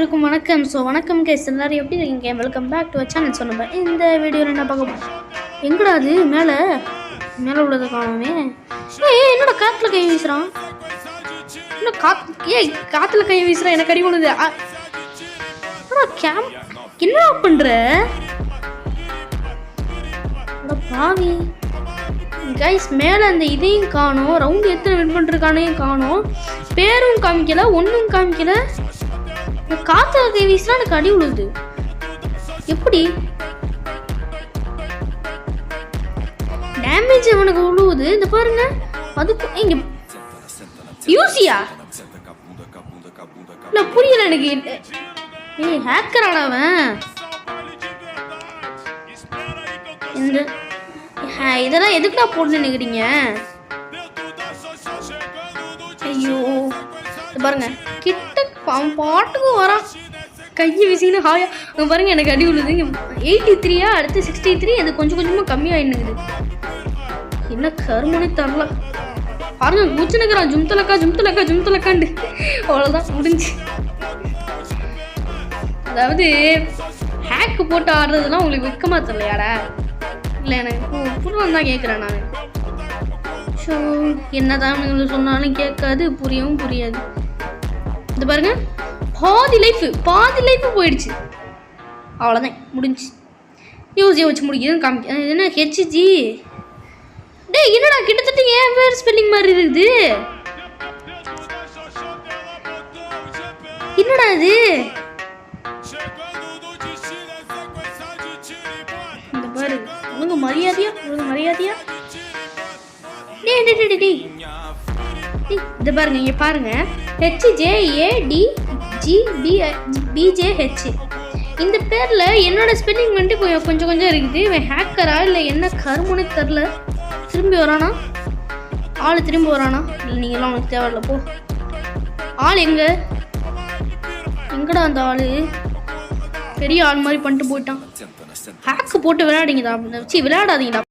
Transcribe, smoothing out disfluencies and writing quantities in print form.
அனைவருக்கும் வணக்கம். வணக்கம் கைஸ், எல்லாரும் எப்படி இருக்கீங்க? Welcome back to channel. சொன்னேன் இந்த வீடியோவில் என்ன பார்க்க போகிறோம்? எங்கடா அது மேலே உள்ளதை காணுமே. என்னோட காற்றுல கை வீசுகிறான். இன்னும் காற்றுல கை வீசுகிறான். எனக்கு அடி விழுது. என்னடா பண்ணுற பாவி கைஸ்? மேலே அந்த இதையும் காணும், ரவுண்டு எத்தனை வின் பண்ணிருக்கானையும் காணும், பேரும் காமிக்கல, ஒன்றும் காமிக்கல. காற்று கை வீசினா எனக்கு அடி விழுது. எப்படி டேமேஜ் அவனுக்கு விழுவுது? இந்த பாருங்க. அதுக்கு இங்க யூசியா இல்ல, புரியல எனக்கு. ஹேக்கரான அவன். இந்த இதெல்லாம் எதுக்குடா போட்டு நினைக்கிறீங்க? ஐயோ பாருங்க, கிட்ட பாட்டுக்கு வரான், கையை வீசின்னு ஹாயா. பாருங்க எனக்கு அடி விழுது. 83 அடுத்து 63. அது கொஞ்சம் கொஞ்சமாக கம்மியாயிடுது. என்ன கருமனே தரல. பாருங்க குச்சினுக்கிறான். ஜும்தலக்காண்டு. அவ்வளோதான், முடிஞ்சு. அதாவது ஹேக்கு போட்டு ஆடுறதுலாம் உங்களுக்கு வெக்கமா தெரியலையாடா? இல்லை, எனக்கு புரியலாம் தான் கேட்குறேன் நான். ஸோ என்னதான் நீங்கள் சொன்னாலும் கேட்காது, புரியவும் புரியாது. இது பாருங்க, பாதி லைஃப் போயிடுச்சு. அவ்வளோதான், முடிஞ்சு. யூஸியை வச்சு முடிக்கிறது காமிக்க. என்ன ஹெச்ஜி? டே என்னடா கிட்டத்தட்ட ஏன் வேறு ஸ்பெல்லிங் மாதிரி இருக்குது? என்னடா இது? இந்த பாரு, ஒழுங்கு மரியாதையா இது பாருங்க. இங்க பாருங்க, HJADGBJH. இந்த பேர்ல என்னோட ஸ்பெல்லிங் வந்துட்டு கொஞ்சம் இருக்குது. இவன் ஹேக்கரா இல்லை என்ன கருமுனை தெரில. திரும்பி வரானா? ஆள் திரும்பி வரானா? இல்லை, நீங்களாம் அவனுக்கு தேவையில்ல, போ. ஆள் எங்கடா அந்த ஆளு? பெரிய ஆள் மாதிரி பண்ணிட்டு போயிட்டான். ஹேக்கு போட்டு விளையாடிங்கடா. விளையாடாதீங்கடா.